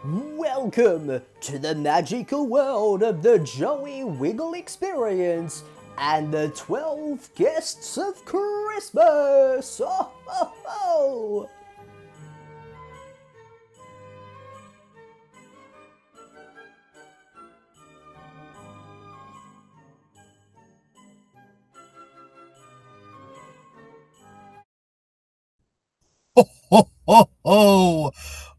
Welcome to the magical world of the Joey Wiggle experience and the 12 guests of Christmas! Oh, ho, ho. Ho, ho, ho!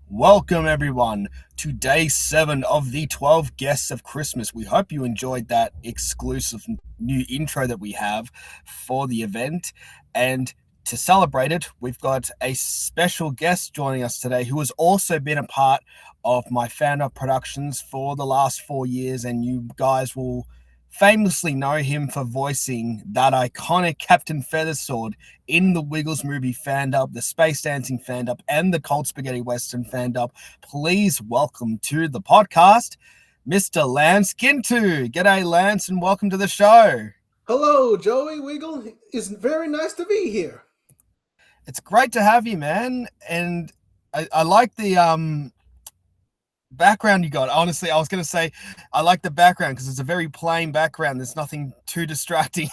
Welcome, everyone, to day 7 of the 12 Guests of Christmas. We hope you enjoyed that exclusive new intro that we have for the event. And to celebrate it, we've got a special guest joining us today who has also been a part of my fan-up productions for the last 4 years. And you guys will famously know him for voicing that iconic Captain Feathersword in the Wiggles movie fan-dub, the Space Dancing fan-dub, and the Cold Spaghetti Western fan-dub. Please welcome to the podcast, Mr. Lance Guintu. G'day, Lance, and welcome to the show. Hello, Joey Wiggle. It's very nice to be here. It's great to have you, man. And I like the background you got. Honestly, I was going to say I like the background because it's a very plain background. There's nothing too distracting.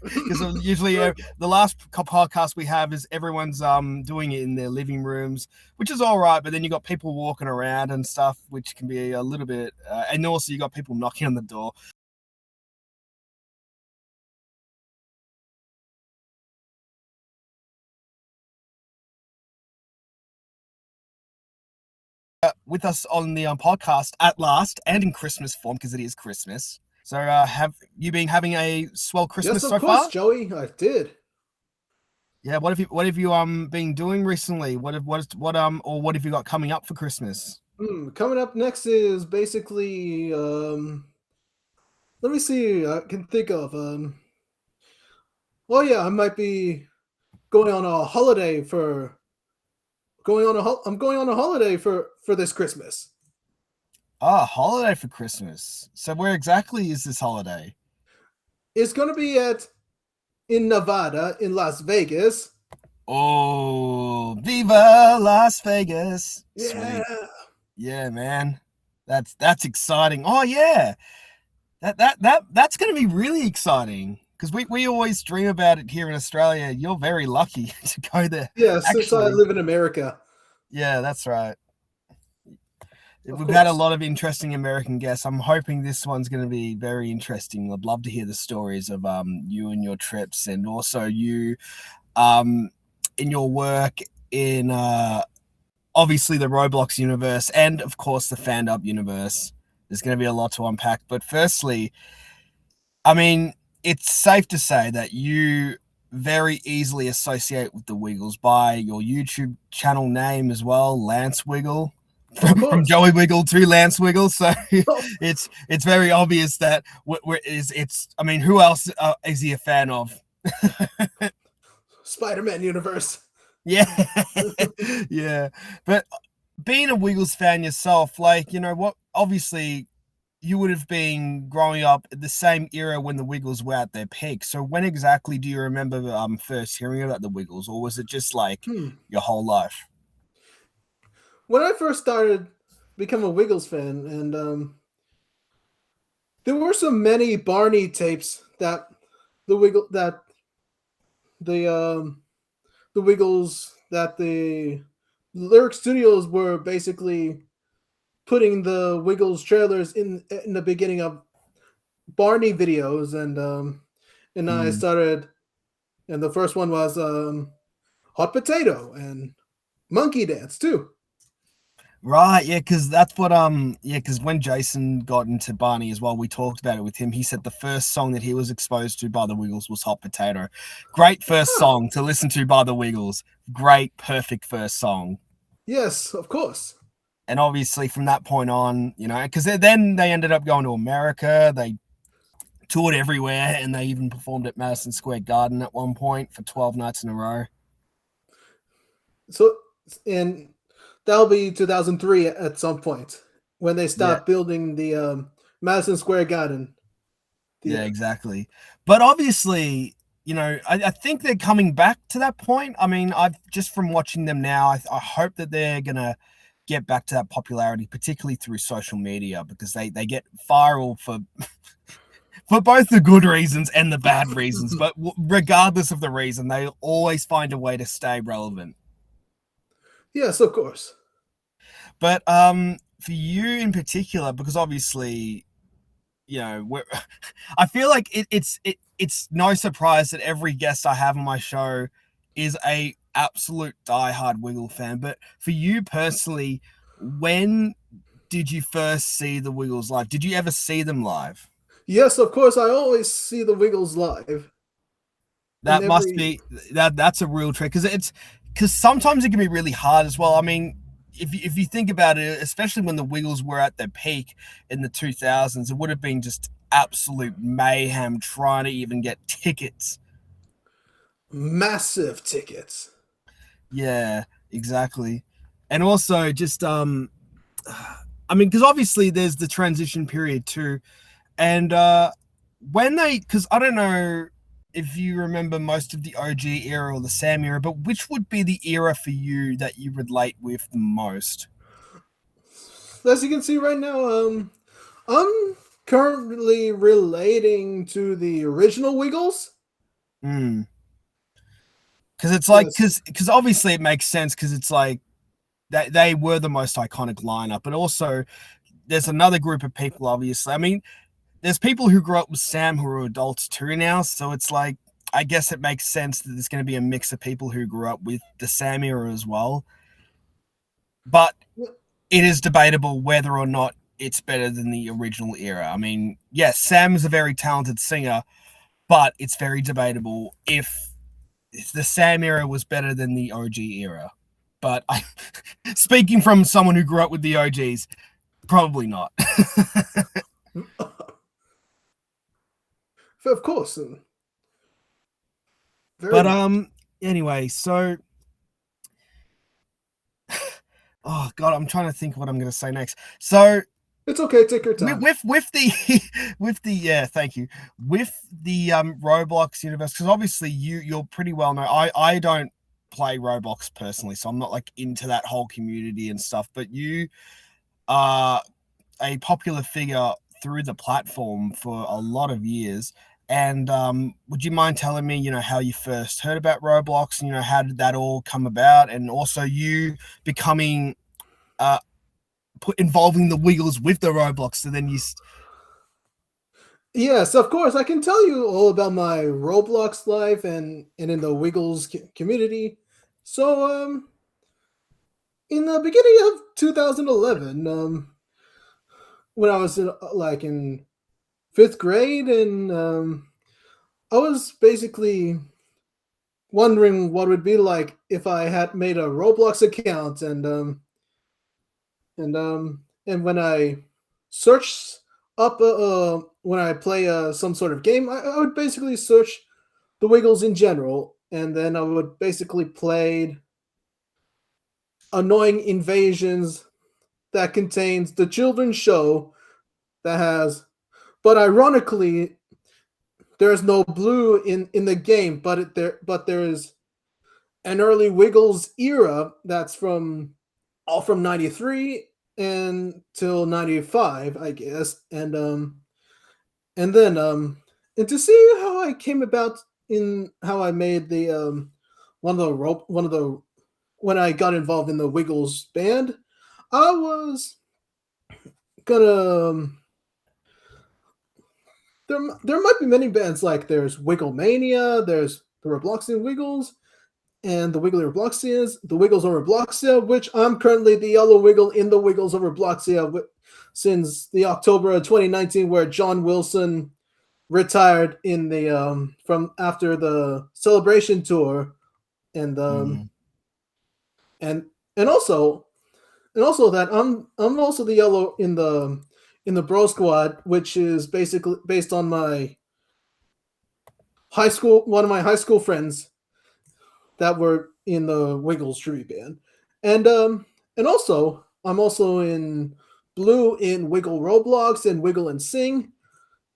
Because usually the last podcast we have is everyone's doing it in their living rooms, which is all right. But then you got people walking around and stuff, which can be a little bit. And also you got people knocking on the door. With us on the podcast at last and in Christmas form because it is Christmas. So have you been having a swell Christmas yes, so of course, far? Joey. I did. Yeah, what have you been doing recently? What have you got coming up for Christmas? Coming up next is basically let me see. I can think of oh yeah, I might be going on a holiday for I'm going on a holiday for this Christmas. Holiday for Christmas. So where exactly is this holiday? It's going to be in Nevada, in Las Vegas. Oh, Viva Las Vegas. Yeah. Sweet. Yeah, man. That's exciting. Oh yeah. That's going to be really exciting because we always dream about it here in Australia. You're very lucky to go there. Yeah, since I live in America. Yeah, that's right. We've course. had a lot of interesting American guests. I'm hoping this one's going to be very interesting. I'd love to hear the stories of you and your trips, and also you in your work in obviously the Roblox universe and of course the fan-dub universe. There's going to be a lot to unpack. But firstly, I mean, it's safe to say that you very easily associate with the Wiggles by your YouTube channel name as well, Lance Wiggle. From Joey Wiggle to Lance Wiggle, so it's very obvious that I mean, who else is he a fan of? Spider-Man universe. Yeah, yeah. But being a Wiggles fan yourself, like, you know what? Obviously, you would have been growing up at the same era when the Wiggles were at their peak. So when exactly do you remember first hearing about the Wiggles, or was it just like your whole life? When I first started becoming a Wiggles fan, and there were so many Barney tapes that the Wiggles that the Lyric Studios were basically putting the Wiggles trailers in the beginning of Barney videos, and I started, and the first one was Hot Potato and Monkey Dance too. Right, yeah, because that's what because when Jason got into Barney as well, we talked about it with him. He said the first song that he was exposed to by the Wiggles was Hot Potato. Great first song to listen to by the Wiggles. Great, perfect first song. Yes, of course. And obviously from that point on, you know, because then they ended up going to America. They toured everywhere, and they even performed at Madison Square Garden at one point for 12 nights in a row. So, and that'll be 2003 at some point when they stopped building the Madison Square Garden. Yeah, exactly. But obviously, you know, I think they're coming back to that point. I mean, I've just from watching them now, I hope that they're gonna get back to that popularity, particularly through social media, because they get viral for both the good reasons and the bad reasons. But regardless of the reason, they always find a way to stay relevant. Yes, of course. But for you in particular, because obviously, you know, I feel like it's no surprise that every guest I have on my show is a absolute diehard Wiggle fan. But for you personally, when did you first see the Wiggles live? Did you ever see them live? Yes, of course. I always see the Wiggles live. That must be that's a real trick, because sometimes it can be really hard as well. I mean, if you think about it, especially when the Wiggles were at their peak in the 2000s, it would have been just absolute mayhem trying to even get tickets. Massive tickets. Yeah, exactly. And also just I mean, because obviously there's the transition period too, and when because I don't know if you remember most of the OG era or the Sam era, but which would be the era for you that you relate with the most? As you can see right now, I'm currently relating to the original Wiggles. Because it's like, Yes. because obviously it makes sense, because it's like they were the most iconic lineup, but also there's another group of people, obviously. I mean, there's people who grew up with Sam who are adults too now, so it's like, I guess it makes sense that there's going to be a mix of people who grew up with the Sam era as well. But it is debatable whether or not it's better than the original era. I mean, yes, Sam is a very talented singer, but it's very debatable if the Sam era was better than the OG era. But speaking from someone who grew up with the OGs, probably not. Of course. But anyway, so oh god, I'm trying to think what I'm going to say next. So it's okay, take your time. With the with the yeah, thank you. With the Roblox universe, because obviously you're pretty well known. I don't play Roblox personally, so I'm not like into that whole community and stuff. But you are a popular figure through the platform for a lot of years. And would you mind telling me, how you first heard about Roblox, and how did that all come about, and also you becoming involving the Wiggles with the Roblox, so then you. Yes, of course. I can tell you all about my Roblox life and in the Wiggles community. So, in the beginning of 2011, when I was in fifth grade, and I was basically wondering what it would be like if I had made a Roblox account, and when I search up when I play some sort of game, I would basically search the Wiggles in general, and then I would basically play annoying invasions that contains the children's show that has, but ironically, there's no blue in the game, but there is an early Wiggles era that's from '93 until '95, I guess, and then and to see how I came about in how I made the one of the when I got involved in the Wiggles band, I was gonna there might be many bands, like there's Wigglemania, there's the Robloxian Wiggles, and the Wiggly Robloxians, the Wiggles over Robloxia, which I'm currently the yellow Wiggle in the Wiggles over Robloxia since the October of 2019, where John Wilson retired in the from after the Celebration tour, and and and also that I'm also the yellow in the Bro Squad, which is basically based on my one of my high school friends that were in the Wiggles tribute band, and also I'm also in blue in Wiggle Roblox and Wiggle and Sing,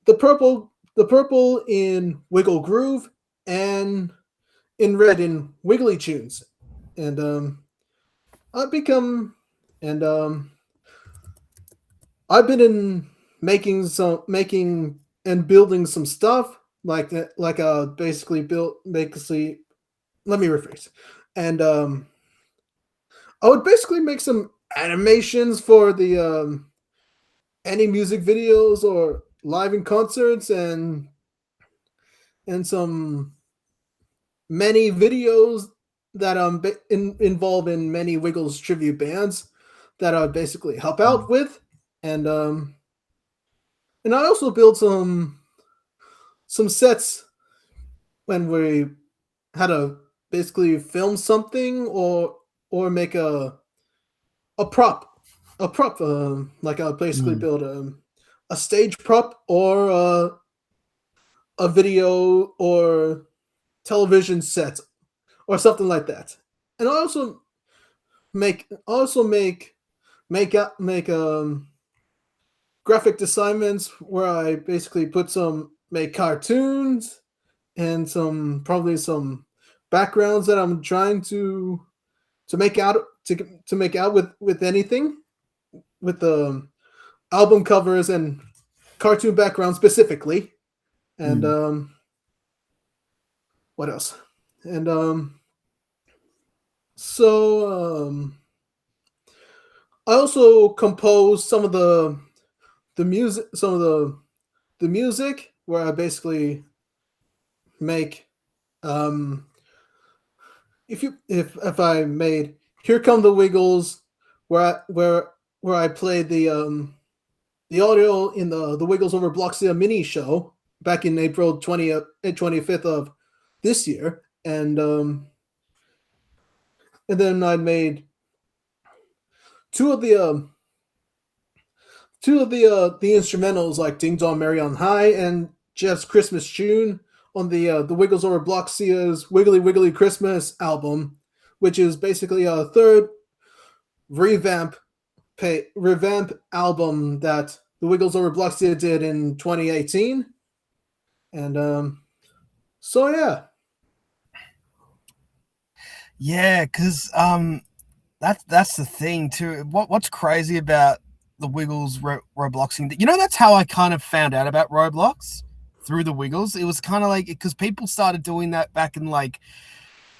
the purple in Wiggle Groove, and in red in Wiggly Tunes, and I've become and I've been in making and building some stuff basically built basically. Let me rephrase, and I would basically make some animations for the any music videos or live in concerts and some many videos that involve in many Wiggles tribute bands that I would basically help out with, and and I also built some sets when we had to basically film something or make a prop like I basically build a stage prop or a video or television set or something like that. And I also make graphic assignments where I basically make cartoons and probably some backgrounds that I'm trying to make out to make out with anything with the album covers and cartoon backgrounds specifically. And what else? And so I also compose the music some of the music where I basically make if I made Here Come the Wiggles where I played the audio in the Wiggles over Bloxia mini show back in April 20th 25th of this year, and then I made two of the instrumentals like Ding Dong Merry on High and Jeff's Christmas Tune on the Wiggles over Bloxia's Wiggly Wiggly Christmas album, which is basically a third revamp album that the Wiggles over Bloxia did in 2018. And so yeah. Yeah, because that's the thing too. What's crazy about the Wiggles Robloxing? You know, that's how I kind of found out about Roblox, through the Wiggles. It was kind of like, because people started doing that back in like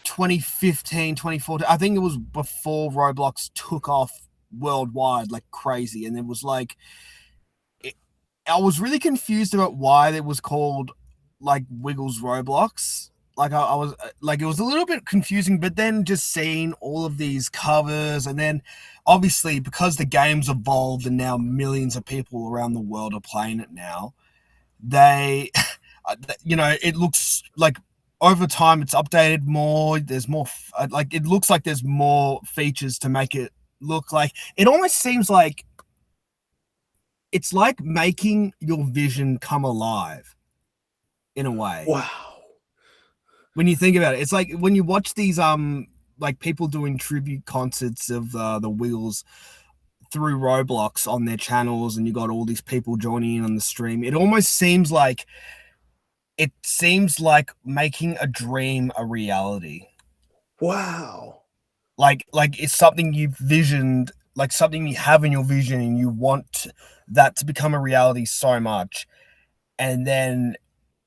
2015, 2014. I think it was before Roblox took off worldwide like crazy, and it was like, I was really confused about why it was called like Wiggles Roblox. Like I was like, it was a little bit confusing, but then just seeing all of these covers, and then obviously because the game's evolved and now millions of people around the world are playing it now, they, you know, it looks like over time it's updated more. There's more, like, it looks like there's more features to make it look like, it almost seems like it's like making your vision come alive in a way. Wow. When you think about it, it's like when you watch these like people doing tribute concerts of the Wiggles through Roblox on their channels, and you got all these people joining in on the stream. It almost seems like making a dream a reality. Wow. Like it's something you've visioned, like something you have in your vision, and you want that to become a reality so much, and then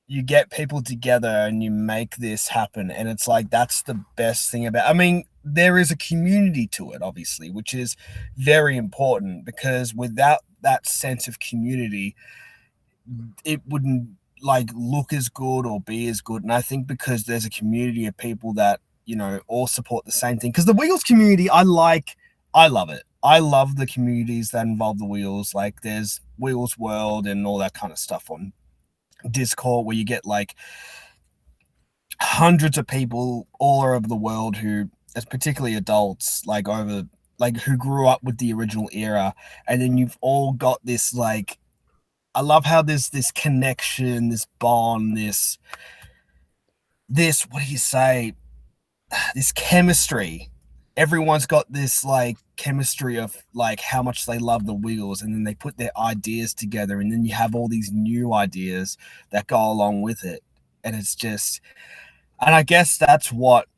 you get people together and you make this happen. And it's like, that's the best thing about, I mean, there is a community to it, obviously, which is very important, because without that sense of community, it wouldn't like look as good or be as good. And I think because there's a community of people that, you know, all support the same thing, because the Wiggles community, I love it. I love the communities that involve the Wheels. Like there's Wheels World and all that kind of stuff on Discord, where you get like hundreds of people all over the world who, as particularly adults, like over, like who grew up with the original era, and then you've all got this, like, I love how there's this connection, this bond, this what do you say, this chemistry. Everyone's got this like chemistry of like how much they love the Wiggles, and then they put their ideas together, and then you have all these new ideas that go along with it. And it's just, and I guess that's what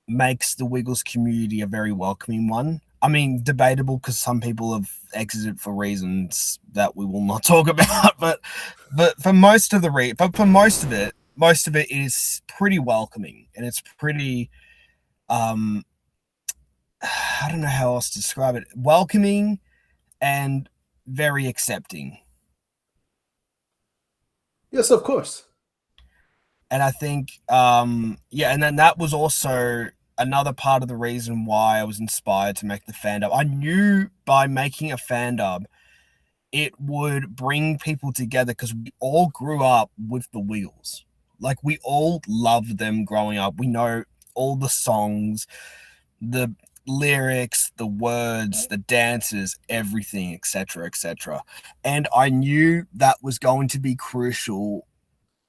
makes the Wiggles community a very welcoming one. I mean, debatable because some people have exited for reasons that we will not talk about. But for most of most of it is pretty welcoming, and it's pretty. I don't know how else to describe it. Welcoming and very accepting. Yes, of course. And I think, yeah, and then that was also another part of the reason why I was inspired to make the fan dub. I knew by making a fan dub, it would bring people together because we all grew up with the Wiggles. Like, we all loved them growing up. We know all the songs, the lyrics, the words, the dances, everything, etc., etc. And I knew that was going to be crucial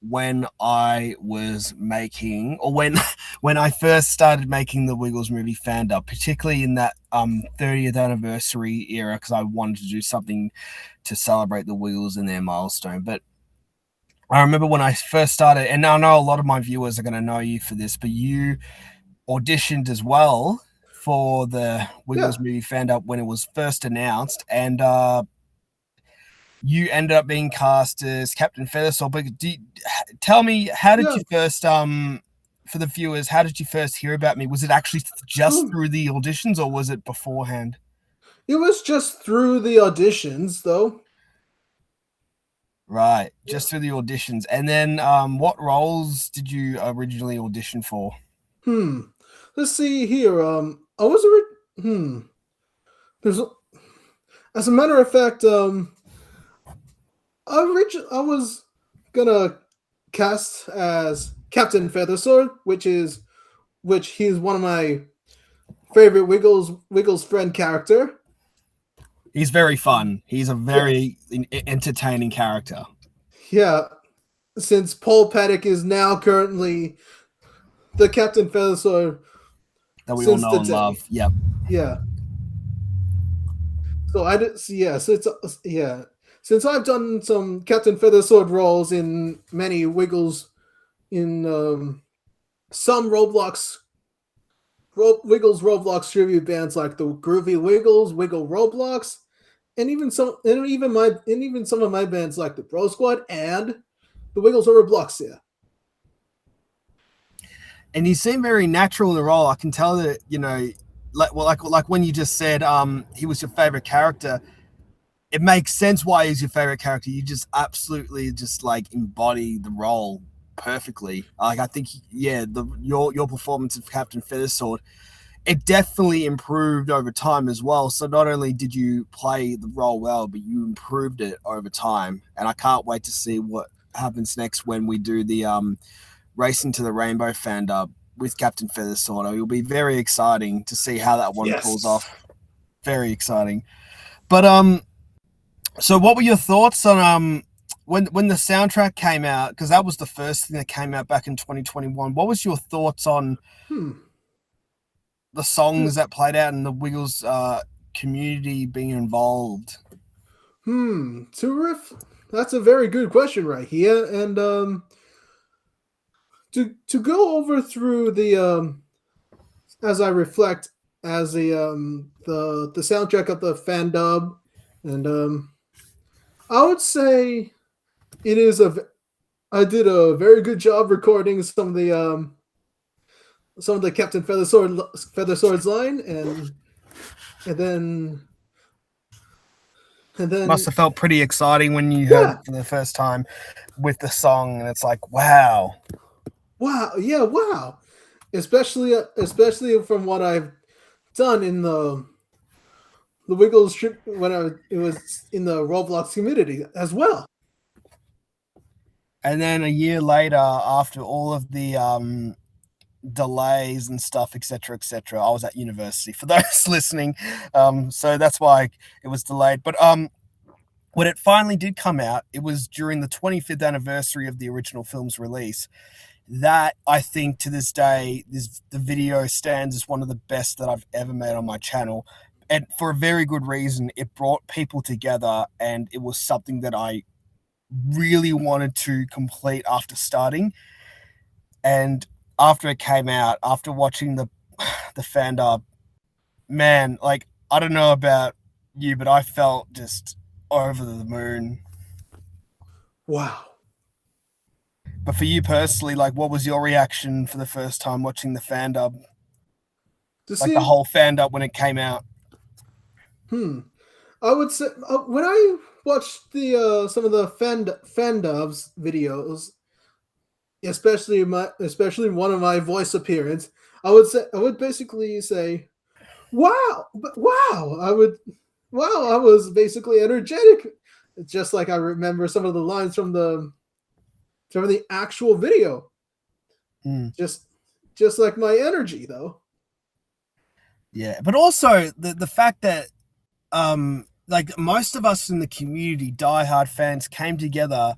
when I was making, or when I first started making the Wiggles movie fan dub, particularly in that 30th anniversary era, because I wanted to do something to celebrate the Wiggles and their milestone. But I remember when I first started, and I know a lot of my viewers are going to know you for this, but you auditioned as well for the Wiggles Yeah. movie fan dub when it was first announced, and you ended up being cast as Captain Feathersword. But tell me, how did Yeah. you first, for the viewers, how did you first hear about me? Was it actually just through the auditions, or was it beforehand? It was just through the auditions, though. Right, Yeah. just through the auditions. And then what roles did you originally audition for? Let's see here. I was There's, as a matter of fact, I was gonna cast as Captain Feathersword, which he's one of my favorite Wiggles friend character. He's very fun. He's a Yeah, very entertaining character yeah. Since Paul Paddock is now currently the Captain Feathersword that we all since know the and day. love. Yep. Yeah. So I did. Yeah. So it's yeah. Since I've done some Captain Feathersword roles in many Wiggles in some Wiggles Roblox tribute bands like the Groovy Wiggles, Wiggle Roblox, and even some of my bands like the Bro Squad and the Wiggles Roblox. Yeah. And you seem very natural in the role. I can tell that, like when you just said he was your favorite character. It makes sense why he's your favorite character. You just absolutely just like embody the role perfectly. Like, I think, yeah, your performance of Captain Feathersword, it definitely improved over time as well. So not only did you play the role well, but you improved it over time. And I can't wait to see what happens next when we do the Racing to the Rainbow fan dub with Captain Feathersword. It'll be very exciting to see how that one pulls Yes. off. Very exciting. But so what were your thoughts on when the soundtrack came out? Because that was the first thing that came out back in 2021. What was your thoughts on Hmm. the songs that played out and the Wiggles community being involved? Terrific. That's a very good question right here, and to go over through the as I reflect as the soundtrack of the fan dub, and I would say it is I did a very good job recording some of the Captain Feathersword's line, and then and Must then have felt pretty exciting when you heard it yeah, for the first time with the song, and it's like, wow. wow, especially from what I've done in the Wiggles trip when it was in the Roblox community as well. And then a year later, after all of the delays and stuff, etc., etc., I was at university. For those listening, so that's why it was delayed. But when it finally did come out, it was during the 25th anniversary of the original film's release. That, I think, to this day, the video stands as one of the best that I've ever made on my channel, and for a very good reason. It brought people together, and it was something that I really wanted to complete after starting. And after it came out, after watching the fan dub, man, like, I don't know about you, but I felt just over the moon. Wow. But for you personally, like, what was your reaction for the first time watching the fan dub? To Like the see, whole fan dub when it came out? hmm, I would say when I watched the some of the fan dubs videos, especially one of my voice appearance, I would basically say, "Wow, wow!" I was basically energetic, just like I remember some of the lines from the actual video. Mm. Just just like my energy, though. Yeah, but also the fact that like most of us in the community, diehard fans, came together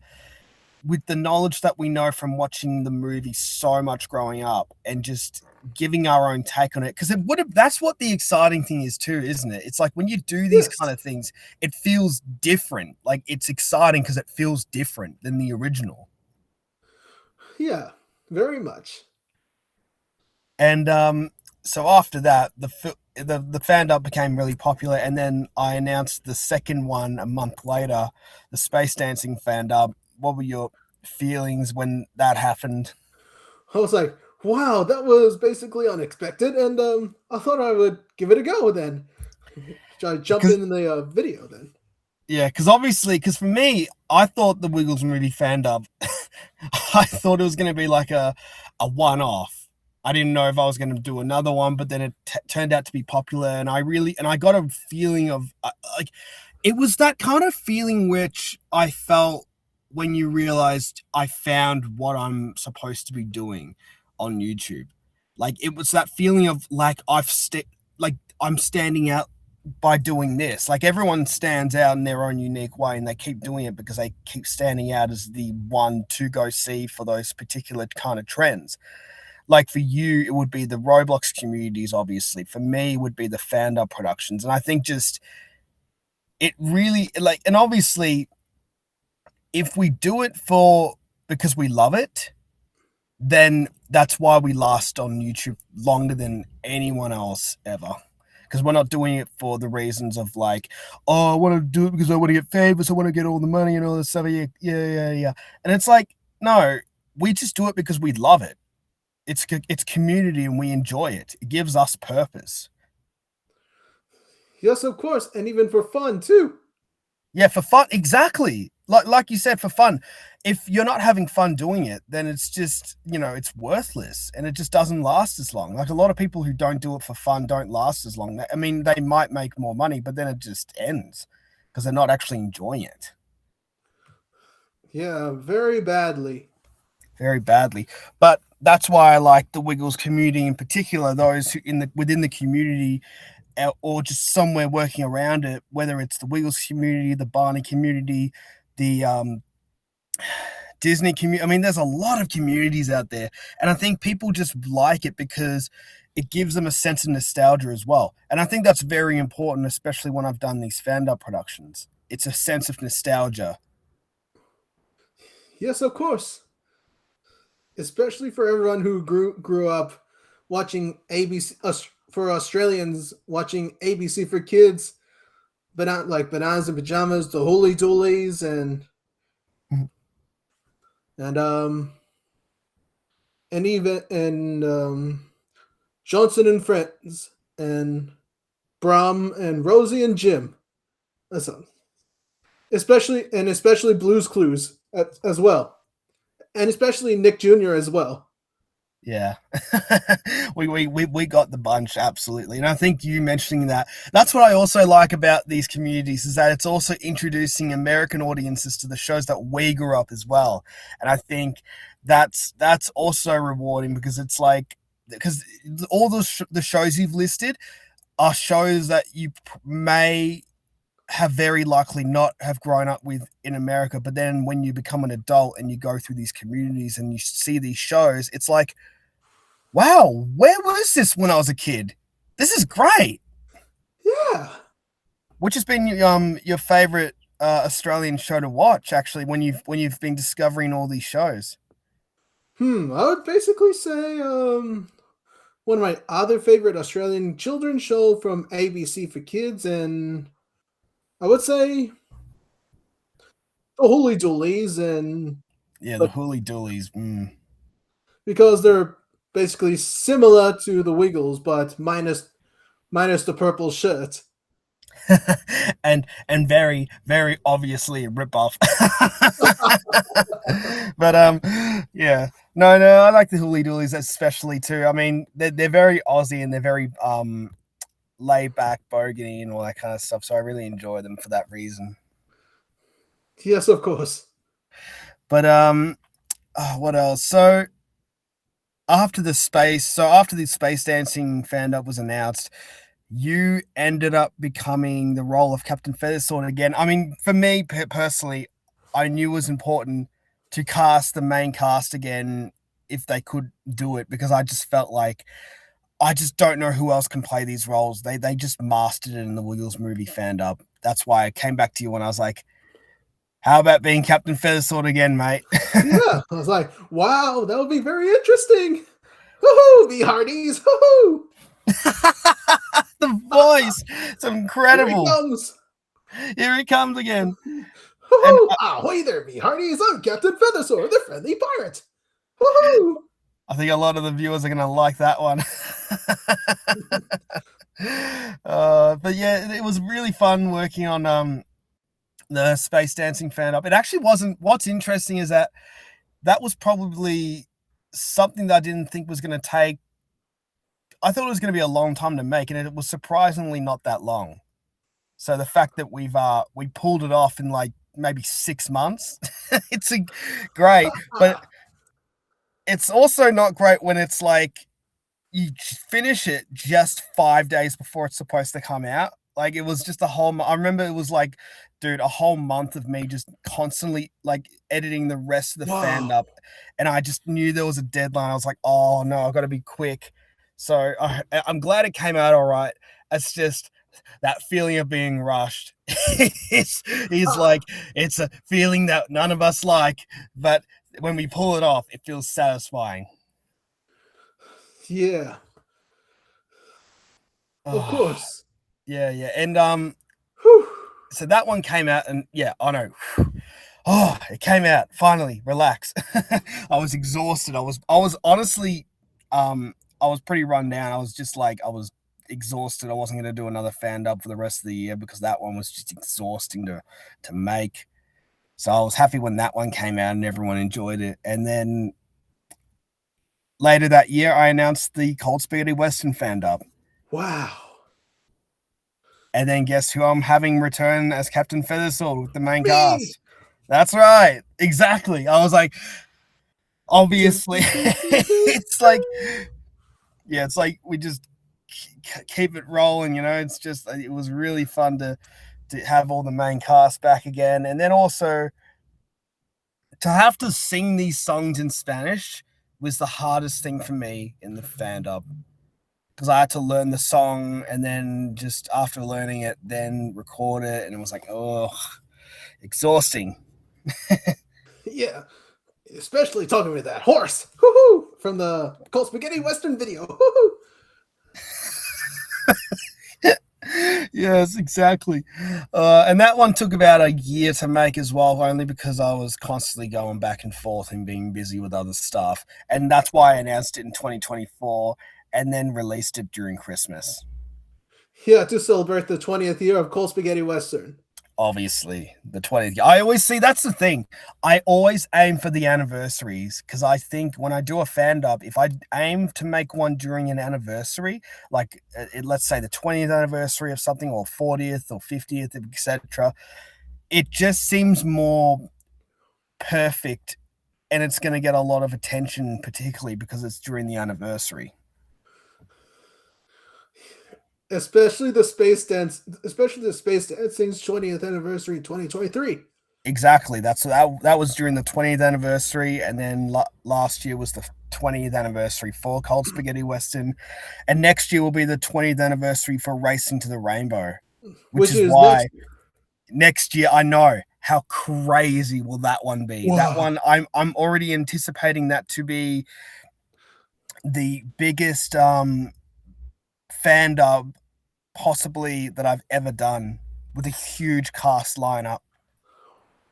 with the knowledge that we know from watching the movie so much growing up and just giving our own take on it, because it would have, that's what the exciting thing is too, isn't it? It's like when you do these kind Yes, of things, it feels different. Like it's exciting because it feels different than the original. yeah, very much. And so after that, the fan dub became really popular, and then I announced the second one a month later, the space dancing fan dub. What were your feelings when that happened? I was like, wow, that was basically unexpected, and I thought I would give it a go then. Should I jump Because in the video then? yeah, because obviously, because for me, I thought the Wiggles movie fan dub, I thought it was going to be like a one off. I didn't know if I was going to do another one, but then it turned out to be popular, and I got a feeling of like it was that kind of feeling which I felt when you realized I found what I'm supposed to be doing on YouTube. Like it was that feeling of like like I'm standing out by doing this. Like everyone stands out in their own unique way, and they keep doing it because they keep standing out as the one to go see for those particular kind of trends. Like for you, it would be the Roblox communities, obviously. For me, it would be the Fandub productions. And I think just it really like, and obviously, if we do it for because we love it, then that's why we last on YouTube longer than anyone else ever. Because we're not doing it for the reasons of like, oh, I want to do it because I want to get favors, I want to get all the money and all this stuff. Yeah, yeah, yeah, yeah. And it's like, no, we just do it because we love it. It's community and we enjoy it. It gives us purpose. Yes, of course, and even for fun too. Yeah, for fun, exactly. Like you said, for fun. If you're not having fun doing it, then it's just, it's worthless and it just doesn't last as long. Like a lot of people who don't do it for fun don't last as long. I mean, they might make more money, but then it just ends because they're not actually enjoying it Yeah, very badly. very badly. But that's why I like the Wiggles community in particular, those who within the community or just somewhere working around it, whether it's the Wiggles community, the Barney community, the Disney community. I mean, there's a lot of communities out there, and I think people just like it because it gives them a sense of nostalgia as well. And I think that's very important, especially when I've done these fan-dub productions. It's a sense of nostalgia. Yes, of course. Especially for everyone who grew up watching ABC, for Australians watching ABC for kids, but not like Bananas and Pajamas, the Holy Doolies, and even Johnson and Friends, and Brom and Rosie and Jim. That's a, especially Blue's Clues as well, and especially Nick Jr. as well. Yeah, we got the bunch, absolutely. And I think you mentioning that's what I also like about these communities, is that it's also introducing American audiences to the shows that we grew up as well. And I think that's also rewarding because it's like, because all the shows you've listed are shows that you may have very likely not have grown up with in America. But then when you become an adult and you go through these communities and you see these shows, it's like, wow, where was this when I was a kid? This is great. Yeah. Which has been your favorite Australian show to watch, actually, when you've been discovering all these shows? I would basically say one of my other favorite Australian children's show from ABC for kids, and I would say the Holy Doolies, and Yeah, the Hooly Doolies. because they're basically similar to the Wiggles, but minus the purple shirt. and very very obviously a ripoff. But yeah, no, I like the Hooly Doolies especially too. I mean, they're very Aussie and they're very laid back, bogey, and all that kind of stuff. So I really enjoy them for that reason. Yes, of course. But what else? So after the space dancing fan up was announced, you ended up becoming the role of Captain Feathersword again. I mean, for me personally, I knew it was important to cast the main cast again if they could do it, because I just felt like I just don't know who else can play these roles. They just mastered it in the Wiggles movie fan up. That's why I came back to you when I was like, how about being Captain Feathersword again, mate? Yeah, I was like, wow, that would be very interesting. Woohoo, me hearties, woohoo! The voice, it's incredible. Here he comes. Here he comes again. Woohoo! Ahoy there, me hearties! I'm Captain Feathersword, the friendly pirate. Woohoo! I think a lot of the viewers are going to like that one. But yeah, it was really fun working on the space dancing fan up. It actually wasn't. What's interesting is that was probably something that I didn't think was going to take. I thought it was going to be a long time to make, and it was surprisingly not that long. So the fact that we pulled it off in like maybe 6 months, it's great, but it's also not great when it's like you finish it just 5 days before it's supposed to come out. Like it was just I remember it was like, dude, a whole month of me just constantly like editing the rest of the fan up, and I just knew there was a deadline. I was like, oh no, I've got to be quick. So I'm glad it came out all right. It's just that feeling of being rushed. He's like, it's a feeling that none of us like, but when we pull it off, it feels satisfying. Yeah. Of course. Yeah. And so that one came out, and yeah, I know. Oh, it came out finally. Relax. I was exhausted. I was honestly, I was pretty run down. I was just like, I was exhausted. I wasn't going to do another fan dub for the rest of the year because that one was just exhausting to make. So I was happy when that one came out and everyone enjoyed it. And then later that year, I announced the Cold Spaghetti Western fan dub. Wow. And then guess who I'm having return as Captain Feathersword with the main cast? That's right. Exactly. I was like, obviously, it's like, yeah, it's like we just keep it rolling, you know. It's just, it was really fun to have all the main cast back again, and then also to have to sing these songs in Spanish was the hardest thing for me in the fan dub, because I had to learn the song and then just after learning it, then record it, and it was like, oh, exhausting. Yeah. Especially talking with that horse. Woohoo! From the Cold Spaghetti Western video. Woohoo! Yes, exactly. And that one took about a year to make as well, only because I was constantly going back and forth and being busy with other stuff. And that's why I announced it in 2024 and then released it during Christmas. Yeah, to celebrate the 20th year of Cold Spaghetti Western. Obviously, the 20th. I always see, that's the thing. I always aim for the anniversaries, because I think when I do a fan dub, if I aim to make one during an anniversary, like let's say the 20th anniversary of something, or 40th or 50th, etc., it just seems more perfect, and it's going to get a lot of attention, particularly because it's during the anniversary. Especially the Space Dancing's 20th anniversary in 2023. Exactly. That was during the 20th anniversary, and then last year was the 20th anniversary for Cold Spaghetti Western, and next year will be the 20th anniversary for Racing to the Rainbow, which is why next year, I know, how crazy will that one be? Wow. That one, I'm already anticipating that to be the biggest fan dub possibly that I've ever done, with a huge cast lineup.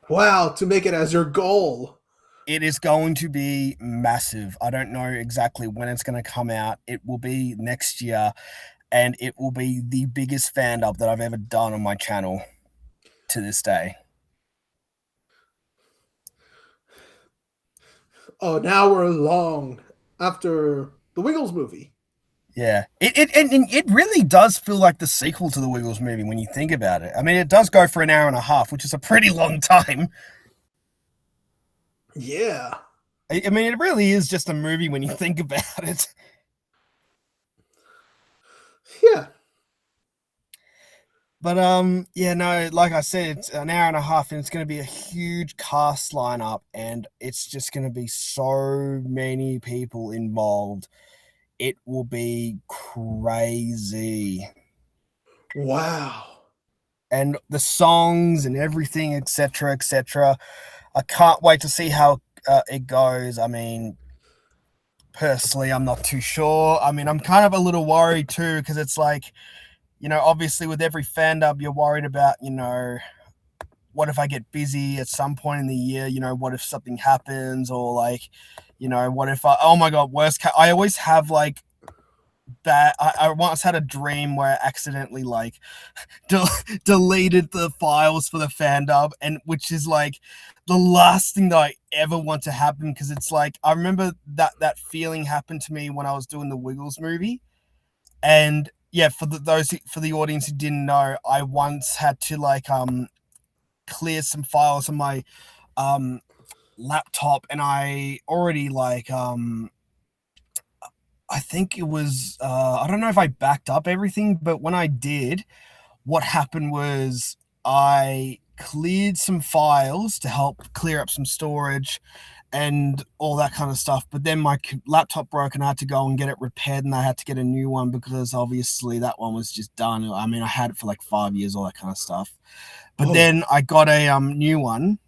Wow, to make it as your goal. It is going to be massive. I don't know exactly when it's going to come out. It will be next year, and it will be the biggest fan dub that I've ever done on my channel to this day. Oh, now we're long after the Wiggles movie. Yeah, it really does feel like the sequel to the Wiggles movie when you think about it. I mean, it does go for an hour and a half, which is a pretty long time. Yeah. I mean, it really is just a movie when you think about it. Yeah. But yeah, no, like I said, it's an hour and a half, and it's going to be a huge cast lineup, and it's just going to be so many people involved. It will be crazy. Wow. And the songs and everything, etc., etc. I can't wait to see how it goes. I mean, personally, I'm not too sure. I mean, I'm kind of a little worried too, because it's like, obviously with every fan dub, you're worried about, what if I get busy at some point in the year? What if something happens, or like, what if oh my God, I always have like that. I once had a dream where I accidentally like deleted the files for the fan dub, and which is like the last thing that I ever want to happen, because it's like, I remember that feeling happened to me when I was doing the Wiggles movie. And yeah, for the audience who didn't know, I once had to like clear some files on my laptop, and I already like I think it was I don't know if I backed up everything, but when I did, what happened was I cleared some files to help clear up some storage and all that kind of stuff. But then my laptop broke, and I had to go and get it repaired, and I had to get a new one because obviously that one was just done. I mean, I had it for like 5 years, all that kind of stuff. But then I got a new one.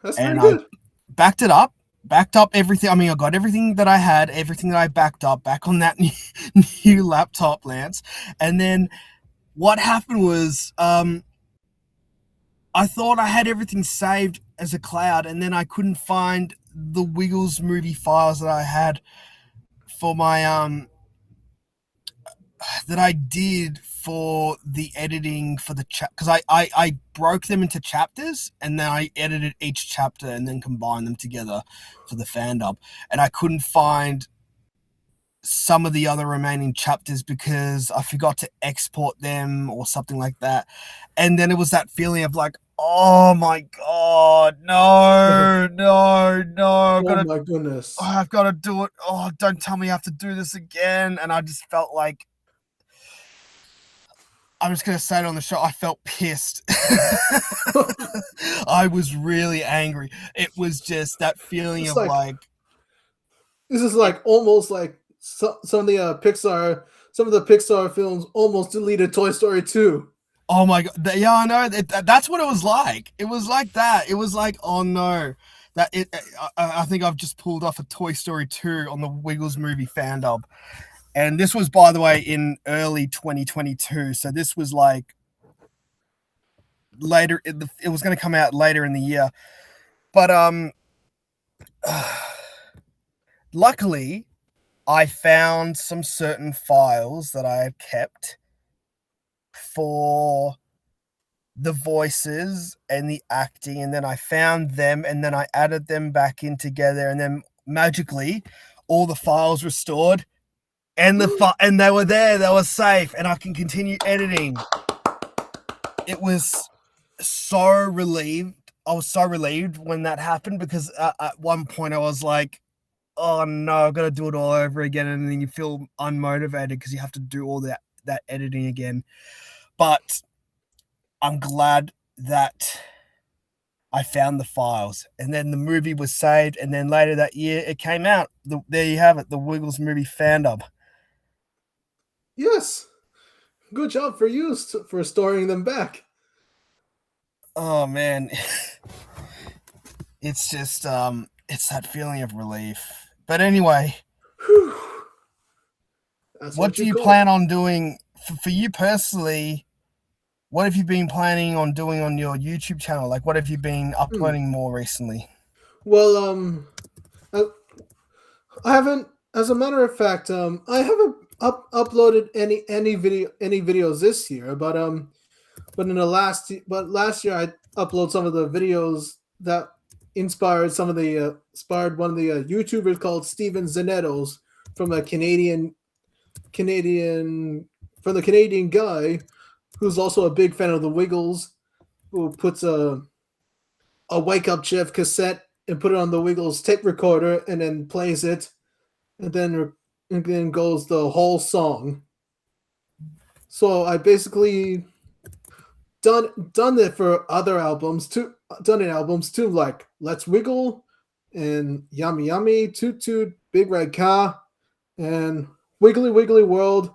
That's very And I good. backed up everything. I mean, I got everything that I had, everything that I backed up back on that new laptop, Lance. And then what happened was, I thought I had everything saved as a cloud, and then I couldn't find the Wiggles movie files that I had for my that I did for the editing for the chat, because I broke them into chapters, and then I edited each chapter and then combined them together for the fan dub, and I couldn't find some of the other remaining chapters because I forgot to export them or something like that. And then it was that feeling of like, oh my God, no, Oh my goodness. I've got to do it. Oh, don't tell me I have to do this again. And I just felt like, I'm just going to say it on the show, I felt pissed. I was really angry. It was just that feeling It's of like, this is like almost like some of the Pixar films almost deleted Toy Story 2. oh my God. Yeah, I know. That's what it was like. It was like that. It was like, oh no. I think I've just pulled off a Toy Story 2 on the Wiggles movie fan dub. And this was, by the way, in early 2022. So this was like later. It was going to come out later in the year. But luckily, I found some certain files that I had kept for the voices and the acting, and then I found them, and then I added them back in together, and then magically all the files restored, and and they were there, they were safe, and I can continue editing. It was so relieved. I was so relieved when that happened, because at one point I was like, oh no, I've got to do it all over again, and then you feel unmotivated because you have to do all that editing again. But I'm glad that I found the files, and then the movie was saved, and then later that year it came out. There you have it, the Wiggles movie fan dub. Yes. Good job for you for storing them back. Oh man, it's just it's that feeling of relief. But anyway, Whew. That's What do you call plan on doing for you personally? What have you been planning on doing on your YouTube channel? Like, what have you been uploading more recently? Well, I, I haven't. As a matter of fact, I haven't uploaded any videos this year. But last year I uploaded some of the videos that inspired one of the YouTubers called Steven Zanettos from a Canadian from the Canadian guy who's also a big fan of the Wiggles, who puts a Wake Up Jeff cassette and put it on the Wiggles tape recorder and then plays it, and then goes the whole song. So I basically done it for other albums too. Done in albums too, like Let's Wiggle and Yummy Yummy, Toot Toot, Big Red Car, and Wiggly Wiggly World,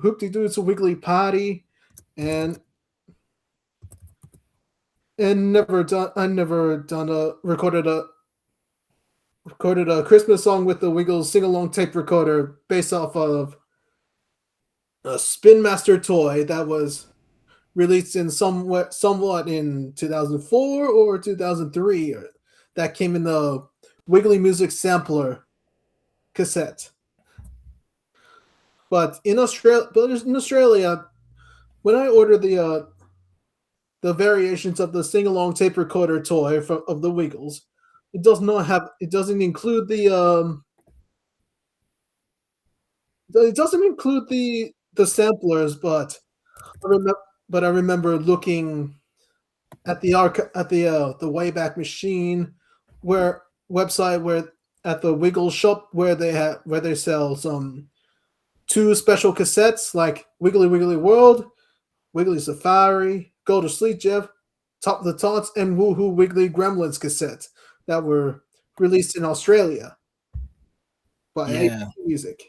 Hoopty Doo, It's a Wiggly Party, and recorded a Christmas song with the Wiggles sing along tape recorder based off of a Spin Master toy that was released in somewhat in 2004 or 2003, that came in the Wiggly Music Sampler cassette. But in Australia, when I ordered the variations of the sing-along tape recorder toy of the Wiggles, it doesn't include the samplers, but I remember looking at the Wayback Machine website where at the Wiggles shop where they sell some 2 special cassettes like Wiggly Wiggly World, Wiggly Safari, Go to Sleep Jeff, Top of the Tots, and Woohoo Wiggly Gremlins cassettes that were released in Australia by AP Music.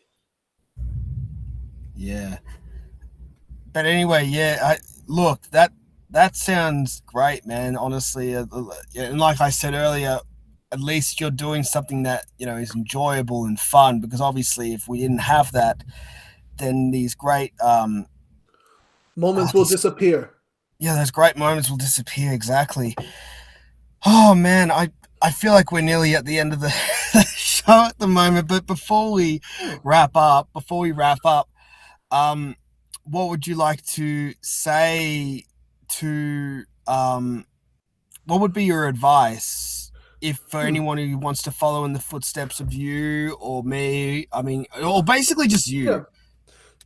Yeah. But anyway, look, that sounds great, man, honestly. And like I said earlier, at least you're doing something that, is enjoyable and fun, because obviously if we didn't have that, then these great moments will disappear. Yeah, those great moments will disappear, exactly. Oh man, I feel like we're nearly at the end of the show at the moment, but before we wrap up, what would you like to say to what would be your advice if for anyone who wants to follow in the footsteps of you or me, or basically just you? Yeah.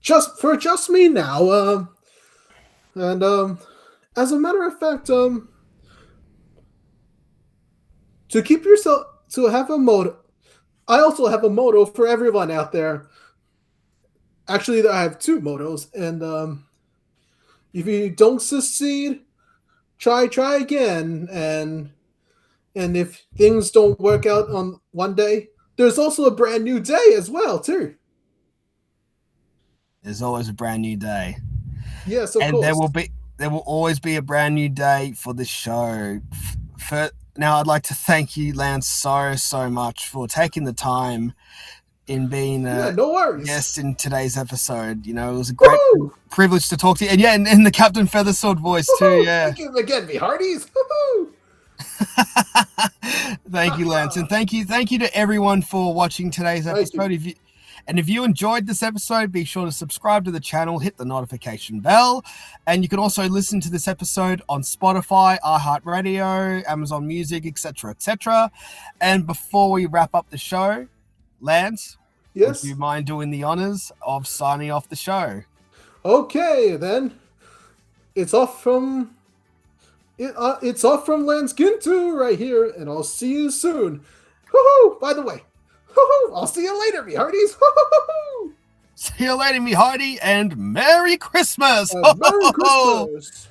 Just me now, and as a matter of fact, to keep yourself, to have a motto. I also have a motto for everyone out there. Actually, I have 2 mottos, and if you don't succeed, try again, and if things don't work out on one day, there's also a brand new day as well, too. There's always a brand new day. Yes, of course. There will always be a brand new day for the show. Now, I'd like to thank you, Lance, so much for taking the time in being a guest in today's episode. It was a great privilege to talk to you. And in the Captain Feathersword voice too. Yeah. Thank you again, me hearties. Thank you, Lance, and thank you to everyone for watching today's episode. If you enjoyed this episode, be sure to subscribe to the channel, hit the notification bell, and you can also listen to this episode on Spotify, iHeartRadio, Amazon Music, etc. And before we wrap up the show, Lance, yes, would you mind doing the honors of signing off the show? Okay, then. It's off from Lance Guintu right here, and I'll see you soon. Woohoo! By the way, woohoo! I'll see you later, me hearties. Woohoo! See you later, me hearty, and Merry Christmas! Merry Christmas!